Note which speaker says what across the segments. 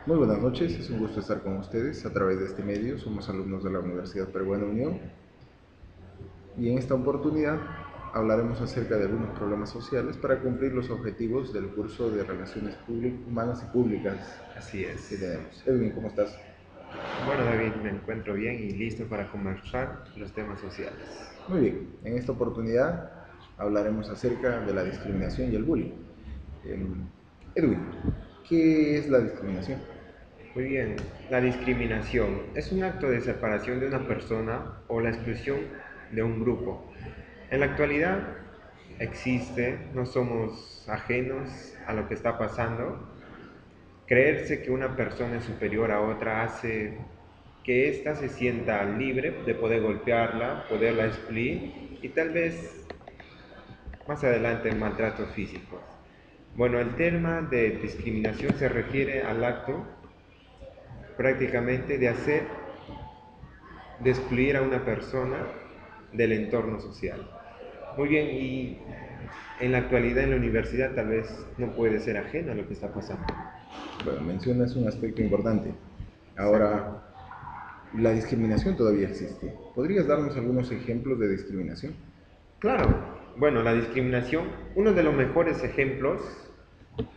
Speaker 1: Muy buenas noches, es un gusto estar con ustedes a través de este medio. Somos alumnos de la Universidad Peruana Unión y en esta oportunidad hablaremos acerca de algunos problemas sociales para cumplir los objetivos del curso de Relaciones Humanas y Públicas
Speaker 2: Así
Speaker 1: que
Speaker 2: es.
Speaker 1: tenemos. Edwin, ¿cómo estás?
Speaker 2: Bueno, David, me encuentro bien y listo para conversar los temas sociales.
Speaker 1: Muy bien, en esta oportunidad hablaremos acerca de la discriminación y el bullying. Em, Edwin, ¿qué es la discriminación?
Speaker 2: Muy bien, la discriminación es un acto de separación de una persona o la exclusión de un grupo. En la actualidad existe, no somos ajenos a lo que está pasando. Creerse que una persona es superior a otra hace que ésta se sienta libre de poder golpearla, poderla excluir y tal vez más adelante maltratos físicos. Bueno, el tema de discriminación se refiere al acto prácticamente de excluir a una persona del entorno social. Muy bien, y en la actualidad en la universidad tal vez no puede ser ajeno a lo que está pasando.
Speaker 1: Bueno, mencionas un aspecto importante.
Speaker 2: Exacto.
Speaker 1: Ahora, la discriminación todavía existe. ¿Podrías darnos algunos ejemplos de discriminación?
Speaker 2: Claro, bueno, la discriminación, uno de los mejores ejemplos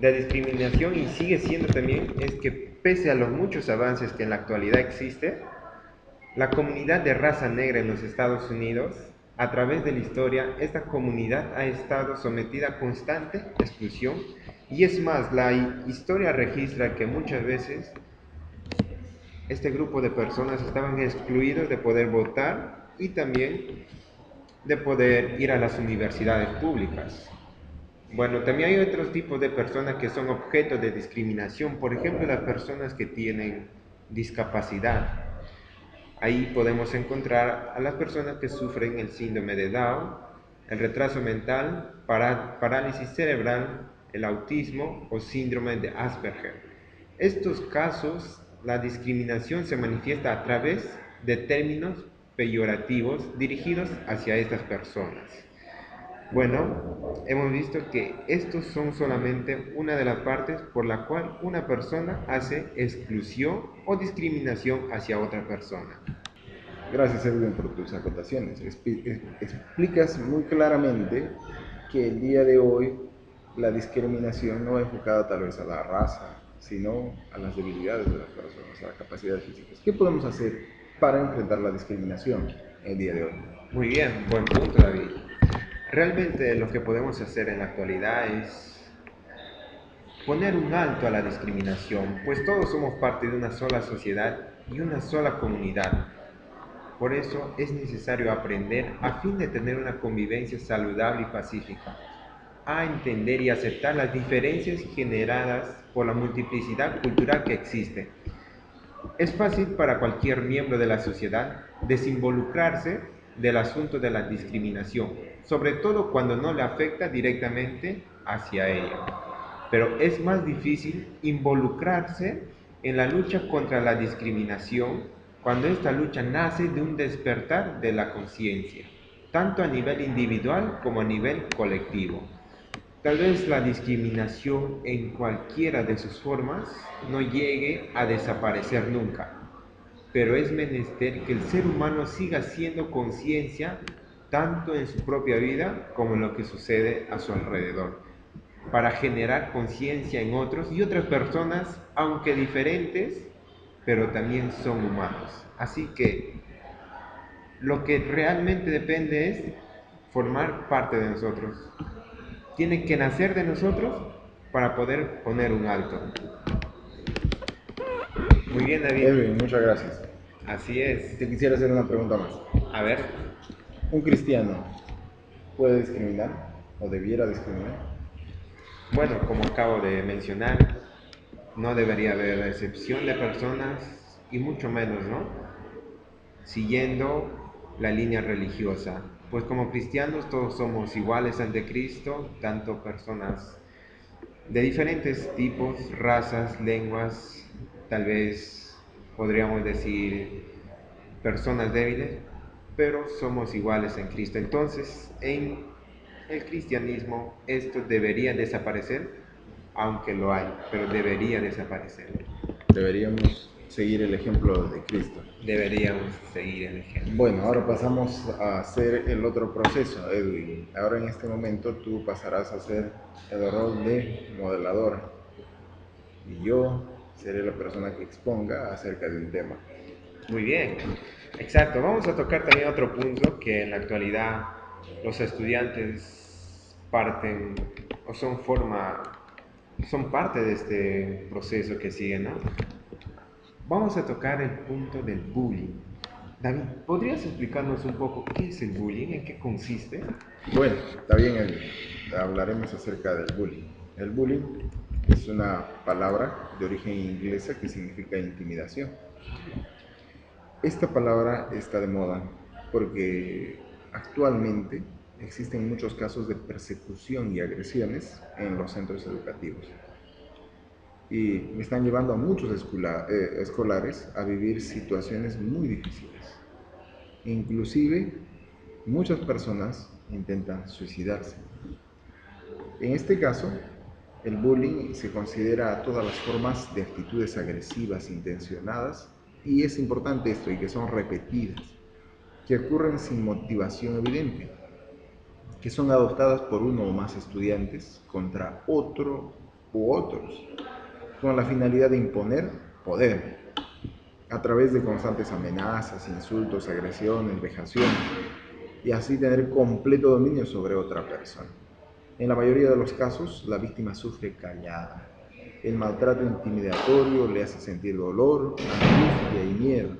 Speaker 2: de discriminación y sigue siendo también es que pese a los muchos avances que en la actualidad existe, la comunidad de raza negra en los Estados Unidos, a través de la historia, esta comunidad ha estado sometida a constante exclusión y es más, la historia registra que muchas veces este grupo de personas estaban excluidos de poder votar y también de poder ir a las universidades públicas. Bueno, también hay otros tipos de personas que son objeto de discriminación, por ejemplo, las personas que tienen discapacidad. Ahí podemos encontrar a las personas que sufren el síndrome de Down, el retraso mental, parálisis cerebral, el autismo o síndrome de Asperger. Estos casos, la discriminación se manifiesta a través de términos peyorativos dirigidos hacia estas personas. Bueno, hemos visto que estos son solamente una de las partes por la cual una persona hace exclusión o discriminación hacia otra persona.
Speaker 1: Gracias, Edwin, por tus acotaciones. Explicas muy claramente que el día de hoy la discriminación no va enfocada tal vez a la raza, sino a las debilidades de las personas, a las capacidades físicas. ¿Qué podemos hacer para enfrentar la discriminación el día de hoy?
Speaker 2: Muy bien, buen punto, David. Realmente lo que podemos hacer en la actualidad es poner un alto a la discriminación, pues todos somos parte de una sola sociedad y una sola comunidad. Por eso es necesario aprender a fin de tener una convivencia saludable y pacífica, a entender y aceptar las diferencias generadas por la multiplicidad cultural que existe. Es fácil para cualquier miembro de la sociedad desinvolucrarse del asunto de la discriminación, sobre todo cuando no le afecta directamente hacia ella. Pero es más difícil involucrarse en la lucha contra la discriminación cuando esta lucha nace de un despertar de la conciencia, tanto a nivel individual como a nivel colectivo. Tal vez la discriminación en cualquiera de sus formas no llegue a desaparecer nunca, pero es menester que el ser humano siga siendo conciencia tanto en su propia vida como en lo que sucede a su alrededor, para generar conciencia en otros y otras personas, aunque diferentes, pero también son humanos. Así que lo que realmente depende es formar parte de nosotros, tiene que nacer de nosotros para poder poner un alto. Muy bien, David.
Speaker 1: Edwin, muchas gracias.
Speaker 2: Así es.
Speaker 1: Te quisiera hacer una pregunta más.
Speaker 2: A ver,
Speaker 1: ¿Un cristiano puede discriminar o debiera discriminar?
Speaker 2: bueno, como acabo de mencionar, no debería haber excepción de personas y mucho menos, ¿no? Siguiendo la línea religiosa. Pues como cristianos todos somos iguales ante Cristo, tanto personas de diferentes tipos, razas, lenguas, tal vez podríamos decir personas débiles, pero somos iguales en Cristo. Entonces, en el cristianismo esto debería desaparecer, aunque lo hay, pero debería desaparecer.
Speaker 1: Deberíamos seguir el ejemplo de Cristo.
Speaker 2: Deberíamos seguir el ejemplo.
Speaker 1: Bueno, ahora pasamos a hacer el otro proceso, Edwin. Ahora en este momento tú pasarás a hacer el rol de modelador y yo seré la persona que exponga acerca de un tema.
Speaker 2: Muy bien, exacto. Vamos a tocar también otro punto que en la actualidad los estudiantes parten o son parte de este proceso que sigue, ¿no? Vamos a tocar el punto del bullying. David, ¿podrías explicarnos un poco qué es el bullying? ¿En qué consiste?
Speaker 1: Bueno, está bien, Edwin. Hablaremos acerca del bullying. El bullying es una palabra de origen inglesa que significa intimidación. Esta palabra está de moda porque actualmente existen muchos casos de persecución y agresiones en los centros educativos y están llevando a muchos escolares a vivir situaciones muy difíciles. Inclusive muchas personas intentan suicidarse. En este caso, el bullying se considera todas las formas de actitudes agresivas intencionadas, y es importante esto, y que son repetidas, que ocurren sin motivación evidente, que son adoptadas por uno o más estudiantes contra otro u otros, con la finalidad de imponer poder, a través de constantes amenazas, insultos, agresiones, vejaciones, y así tener completo dominio sobre otra persona. En la mayoría de los casos, la víctima sufre callada. El maltrato intimidatorio le hace sentir dolor, angustia y miedo,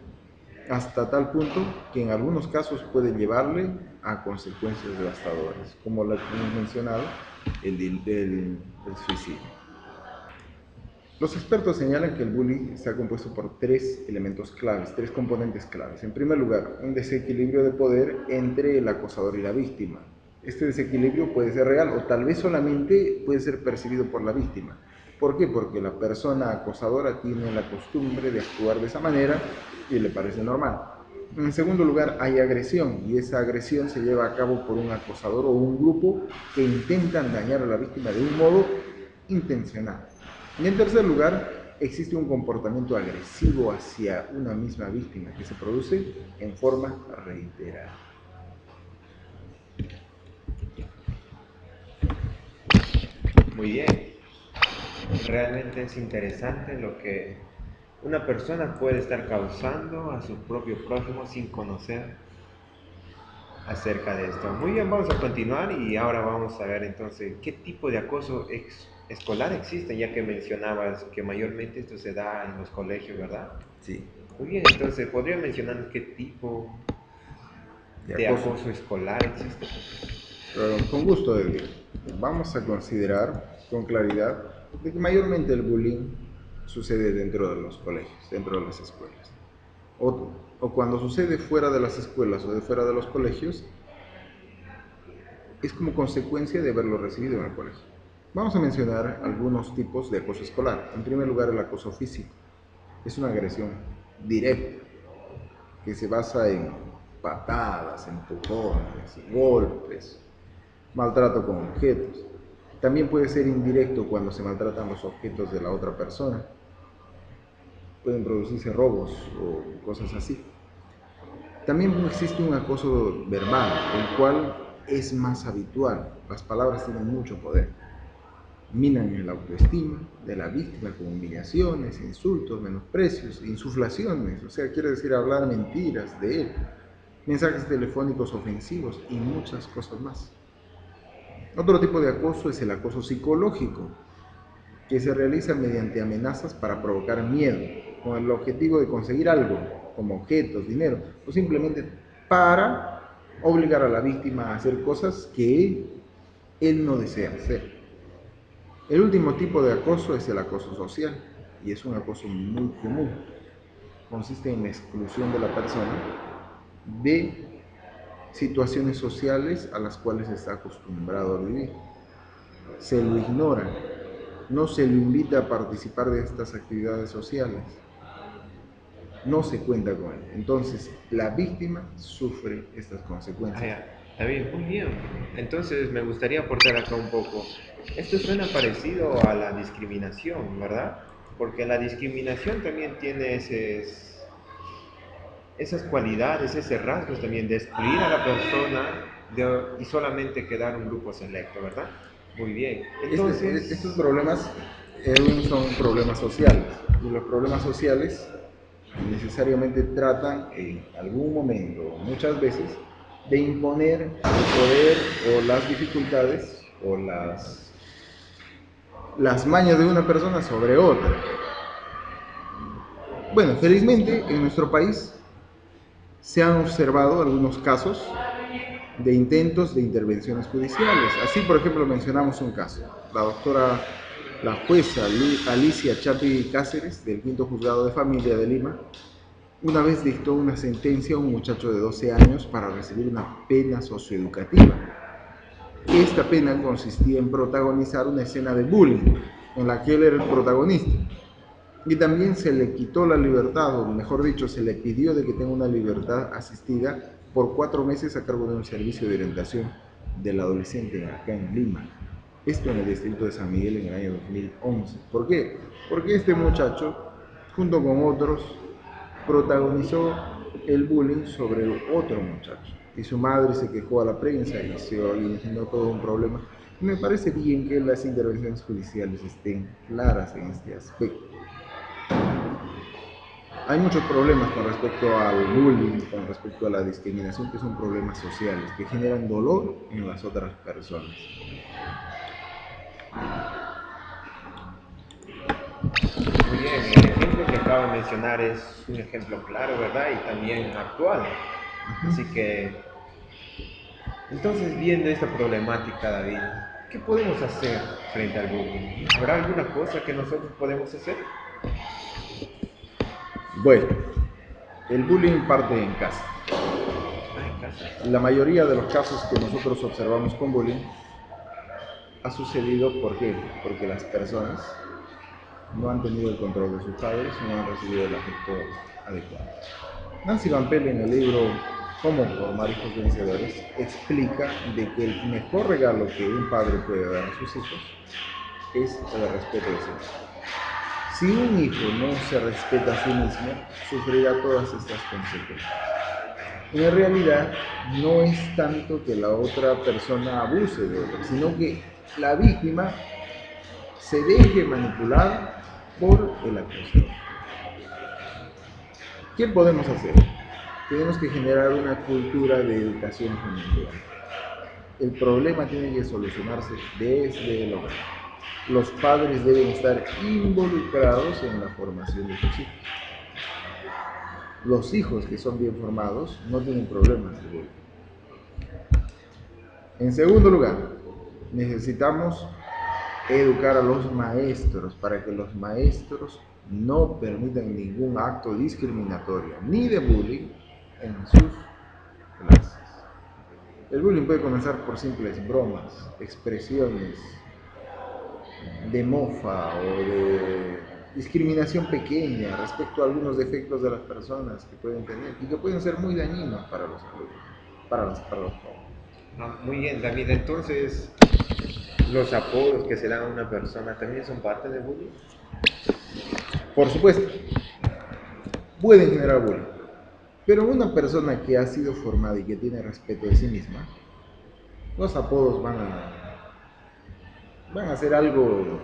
Speaker 1: hasta tal punto que en algunos casos puede llevarle a consecuencias devastadoras, como la que hemos mencionado, el suicidio. Los expertos señalan que el bullying está compuesto por tres elementos claves, tres componentes claves. En primer lugar, un desequilibrio de poder entre el acosador y la víctima. Este desequilibrio puede ser real o tal vez solamente puede ser percibido por la víctima. ¿Por qué? Porque la persona acosadora tiene la costumbre de actuar de esa manera y le parece normal. En segundo lugar, hay agresión, y esa agresión se lleva a cabo por un acosador o un grupo que intentan dañar a la víctima de un modo intencional. Y en tercer lugar, existe un comportamiento agresivo hacia una misma víctima que se produce en forma reiterada.
Speaker 2: Muy bien. Realmente es interesante lo que una persona puede estar causando a su propio prójimo sin conocer acerca de esto. Muy bien, vamos a continuar y ahora vamos a ver entonces qué tipo de acoso escolar existe, ya que mencionabas que mayormente esto se da en los colegios, ¿verdad?
Speaker 1: Sí.
Speaker 2: Muy bien, entonces, ¿podría mencionar qué tipo de acoso escolar existe?
Speaker 1: Con gusto, Edwin. Vamos a considerar con claridad de que mayormente el bullying sucede dentro de los colegios, dentro de las escuelas. O cuando sucede fuera de las escuelas o de fuera de los colegios, es como consecuencia de haberlo recibido en el colegio. Vamos a mencionar algunos tipos de acoso escolar. En primer lugar, el acoso físico. Es una agresión directa que se basa en patadas, empujones, golpes, maltrato con objetos. También puede ser indirecto cuando se maltratan los objetos de la otra persona. Pueden producirse robos o cosas así. También existe un acoso verbal, el cual es más habitual. Las palabras tienen mucho poder. Minan el autoestima de la víctima con humillaciones, insultos, menosprecios, insuflaciones, o sea, quiere decir hablar mentiras de él, mensajes telefónicos ofensivos y muchas cosas más. Otro tipo de acoso es el acoso psicológico, que se realiza mediante amenazas para provocar miedo, con el objetivo de conseguir algo, como objetos, dinero, o simplemente para obligar a la víctima a hacer cosas que él no desea hacer. El último tipo de acoso es el acoso social, y es un acoso muy común. Consiste en la exclusión de la persona de situaciones sociales a las cuales está acostumbrado a vivir. Se lo ignora, no se lo invita a participar de estas actividades sociales, no se cuenta con él. Entonces, la víctima sufre estas consecuencias.
Speaker 2: Está bien, muy bien. Entonces, me gustaría aportar acá un poco. Esto suena parecido a la discriminación, ¿verdad? porque la discriminación también tiene esas cualidades, esos rasgos también de excluir a la persona y solamente quedar un grupo selecto, ¿verdad? Muy bien.
Speaker 1: Estos problemas, Edwin, son problemas sociales, y los problemas sociales necesariamente tratan en algún momento, muchas veces, de imponer el poder o las dificultades o las mañas de una persona sobre otra. Bueno, felizmente en nuestro país se han observado algunos casos de intentos de intervenciones judiciales. Así, por ejemplo, mencionamos un caso. La jueza Alicia Chapi Cáceres, del Quinto Juzgado de Familia de Lima, una vez dictó una sentencia a un muchacho de 12 años para recibir una pena socioeducativa. Esta pena consistía en protagonizar una escena de bullying, en la que él era el protagonista. Y también se le quitó la libertad, o mejor dicho, se le pidió de que tenga una libertad asistida por 4 meses a cargo de un servicio de orientación del adolescente acá en Lima. Esto en el distrito de San Miguel en el año 2011. ¿Por qué? Porque este muchacho, junto con otros, protagonizó el bullying sobre otro muchacho. Y su madre se quejó a la prensa y se originó todo un problema. Me parece bien que las intervenciones judiciales estén claras en este aspecto. Hay muchos problemas con respecto al bullying, con respecto a la discriminación, que son problemas sociales, que generan dolor en las otras personas.
Speaker 2: Muy bien, el ejemplo que acabo de mencionar es un ejemplo claro, ¿verdad? Y también actual. Así que, entonces, viendo esta problemática, David, ¿qué podemos hacer frente al bullying? ¿Habrá alguna cosa que nosotros podemos hacer?
Speaker 1: Bueno, el bullying parte en casa. La mayoría de los casos que nosotros observamos con bullying ha sucedido, ¿por qué? Porque las personas no han tenido el control de sus padres, no han recibido el afecto adecuado. Nancy Van Pelt, en el libro Cómo formar hijos vencedores, explica de que el mejor regalo que un padre puede dar a sus hijos es el respeto de sí mismo. Si un hijo no se respeta a sí mismo, sufrirá todas estas consecuencias. En realidad, no es tanto que la otra persona abuse de otra, sino que la víctima se deje manipular por el acosador. ¿Qué podemos hacer? Tenemos que generar una cultura de educación familiar. El problema tiene que solucionarse desde el hogar. Los padres deben estar involucrados en la formación de sus hijos. Los hijos que son bien formados no tienen problemas de bullying. En segundo lugar, necesitamos educar a los maestros para que los maestros no permitan ningún acto discriminatorio ni de bullying en sus clases. El bullying puede comenzar por simples bromas, expresiones de mofa o de discriminación pequeña respecto a algunos defectos de las personas que pueden tener y que pueden ser muy dañinos para los alumnos, para los jóvenes.
Speaker 2: Muy bien, David. Entonces, ¿los apodos que se dan a una persona también son parte del bullying?
Speaker 1: Por supuesto, pueden generar bullying, pero una persona que ha sido formada y que tiene respeto de sí misma, los apodos van a ser algo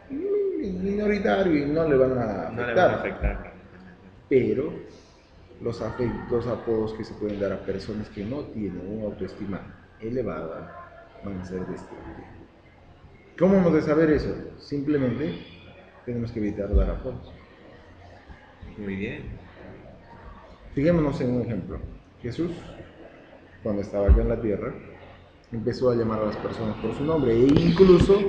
Speaker 1: minoritario y no le van a afectar.
Speaker 2: No le van a afectar.
Speaker 1: Pero los apodos que se pueden dar a personas que no tienen una autoestima elevada van a ser destructivos. ¿Cómo hemos de saber eso? Simplemente tenemos que evitar dar apodos.
Speaker 2: Muy bien.
Speaker 1: Fijémonos en un ejemplo. Jesús, cuando estaba acá en la tierra, empezó a llamar a las personas por su nombre e incluso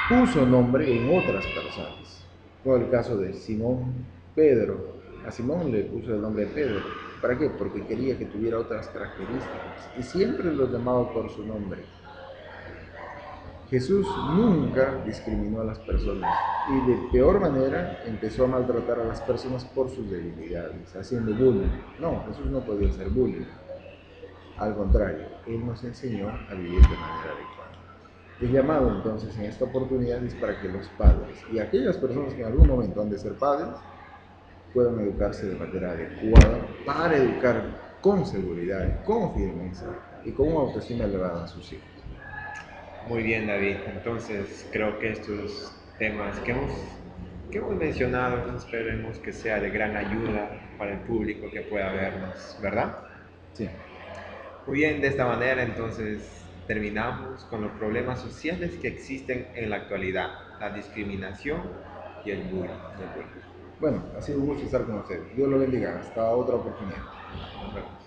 Speaker 1: puso nombre en otras personas. Como el caso de Simón Pedro. A Simón le puso el nombre de Pedro. ¿Para qué? Porque quería que tuviera otras características y siempre lo llamaba por su nombre. Jesús nunca discriminó a las personas y de peor manera empezó a maltratar a las personas por sus debilidades, haciendo bullying. No, Jesús no podía hacer bullying. Al contrario, Él nos enseñó a vivir de manera adecuada. El llamado entonces en esta oportunidad es para que los padres y aquellas personas que en algún momento han de ser padres puedan educarse de manera adecuada para educar con seguridad, con firmeza y con una autoestima elevada a sus hijos.
Speaker 2: Muy bien, David. Entonces, creo que estos temas que hemos mencionado, esperemos que sea de gran ayuda para el público que pueda vernos, ¿verdad?
Speaker 1: Sí,
Speaker 2: Muy bien, de esta manera entonces terminamos con los problemas sociales que existen en la actualidad, la discriminación y el bullying.
Speaker 1: de acuerdo. Bueno, ha sido un gusto estar con ustedes. Dios lo bendiga. Hasta otra oportunidad.
Speaker 2: Nos vemos.